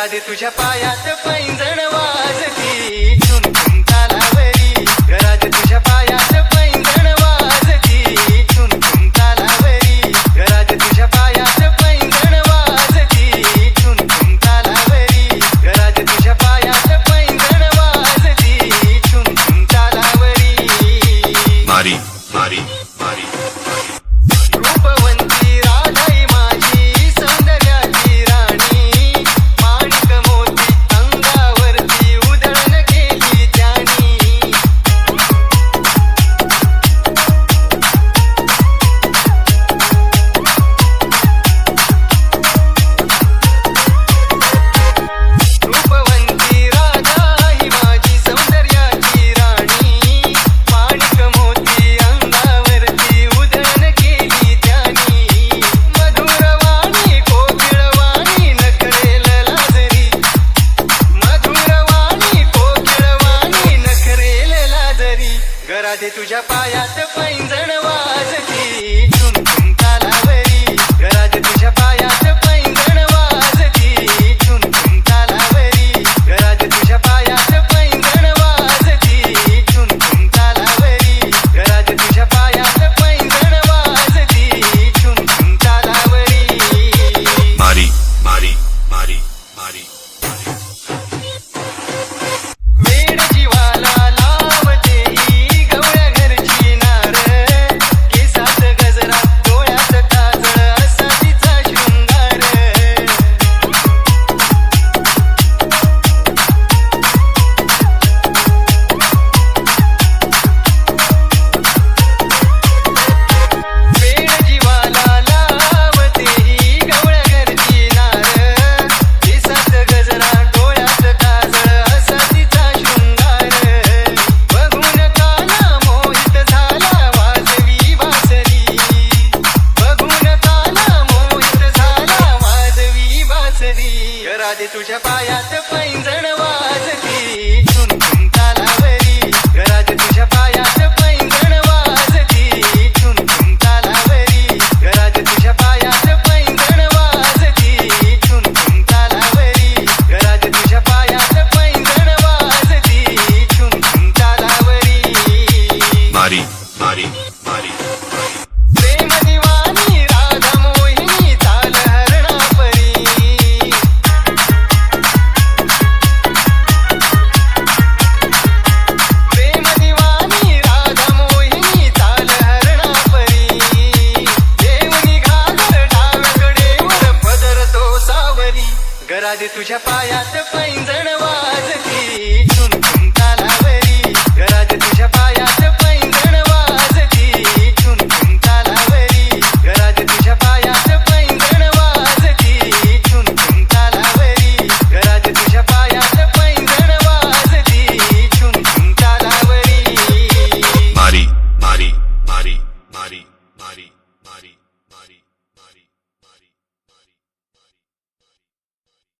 घरात तुझ्या पायात पैंजण वाजती झुम झुम तालावरी घरात तुझ्या पायात पैंजण वाजती झुम झुम तालावरी घरात तुझ्या पायात पैंजण वाजती झुम झुम तालावरी घरात तुझ्या पायात पैंजण वाजती झुम झुम तालावरी मारी मारी मारी रूपवंती राधाई माझी सौंदर्याची राणी माणिक मोती अंगावरती उधळण केली त्यानी रूपवंती राधाई माझी सौंदर्याची राणी माणिक मोती अंगावरती उधळण केली त्यानी मधुरवाणी कोकिळवाणी नखरेल लाजरी मधुरवाणी कोकिळवाणी नखरेल लाजरी घरात तुझ्या पायात पैंजण वाजती झुम झुम तालावरी घरात तुझ्या पायात पैंजण वाजती झुम झुम तालावरी घरात तुझ्या पायात पैंजण वाजती झुम झुम तालावरी घरात तुझ्या पायात पैंजण वाजती झुम झुम तालावरी मारी मारी मारी मारी वेड जीवाला लावते ही गवळ्या घरची नार केसात गजरा डोळ्यात काजळ असा तिचा शृंगार वेड जीवाला लावते ही गवळ्या घरची नार केसात गजरा डोळ्यात काजळ असा तिचा शृंगार बघून काना मोहित झाला वाजवी बासरी बघून काना मोहित झाला वाजवी बासरी घरात तुझ्या पायात पैंजण वाजती झुम झुम तालावरी घरात तुझ्या पायात पैंजण वाजती झुम झुम तालावरी घरात तुझ्या पायात पैंजण वाजती झुम झुम तालावरी घरात तुझ्या पायात पैंजण वाजती झुम झुम तालावरी मारी मारी मारी प्रेम दिवानी राधा मोहिनी चाल हरणा परी प्रेम दिवानी राधा मोहिनी चाल हरणा परी देवनी घागर डावीकडे वर पदर तो सावरी घरात तुझ्या पायात पैंजण वाजती झुम झुम तालावरी घरात तुझ्या पायात पैंजण वाजती झुम झुम तालावरी घरात तुझ्या पायात पैंजण वाजती झुम झुम तालावरी घरात तुझ्या पायात पैंजण वाजती झुम झुम तालावरी मारी मारी मारी मारी मारी मारी मारी मारी